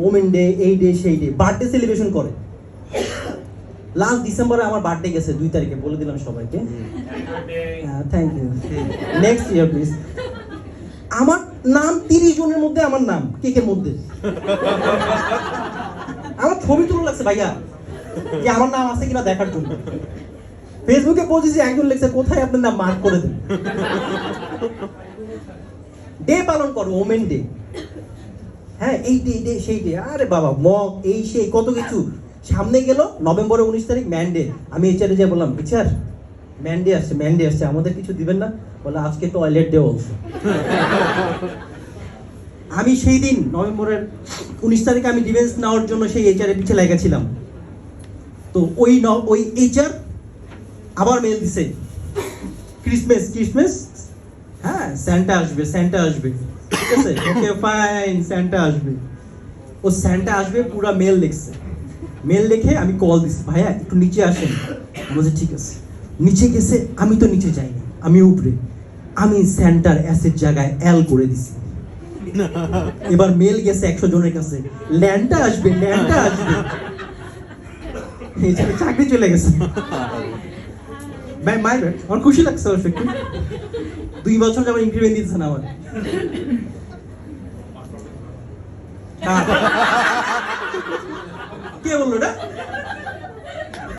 Women day, এই day সেই day, birthday celebration করে। লাস্ট ডিসেম্বরে আমার বার্থডে গেছে 2 তারিখে, বলে দিলাম সবাইকে। Thank you. Next year please. আমার নাম 30 জনের মধ্যে আমার নাম কেকের মধ্যে। আমার ছবি তুলে লাগছে ভাইয়া যে আমার নাম আছে কিনা দেখার জন্য। ফেসবুকে পৌঁছেছি, একজন লিখছে কোথায় আপনার নাম মার্ক করে দেন। ডে পালন করো, ওমেন ডে। হ্যাঁ, এই ডে সেই ডে, আরে বাবা মগ এই সেই কত কিছু। সামনে গেল নভেম্বরের 19 তারিখ ম্যান ডে। আমি এইচআরে যাই বললাম, এইচআর ম্যান ডে আসছে, আমাদের কিছু দিবেন না? বলে আজকে টয়লেট ডে অলসো। আমি সেই দিন নভেম্বরের 19 তারিখে আমি ডিফেন্স নেওয়ার জন্য সেই এইচআর এর পিছে লেগেছিলাম। তো ওই এইচআর আবার মেল দিছে, ক্রিসমাস, হ্যাঁ স্যান্টা আসবে, ঠিক আছে, ওকে ফাইন, স্যান্টা আসবে। ও স্যান্টা আসবে পুরা মেল লিখছে। মেল লিখে আমি কল দিছি, ভাইয়া একটু নিচে আসেন। বলছে ঠিক আছে। নিচে গেছে, আমি তো নিচে যাইনি, আমি উপরে। আমি স্যান্টার অ্যাসের জায়গায় এল করে দিছি। এবার মেল গেছে 100 জনের কাছে, ল্যান্ডটা আসবে। এই যে চাকরি চলে গেছে। আমার খুশি লাগছে অবশ্য একটু। 2 বছর যাবার ইনক্রিমেন্ট দিচ্ছে না আমার। কে বললো এটা?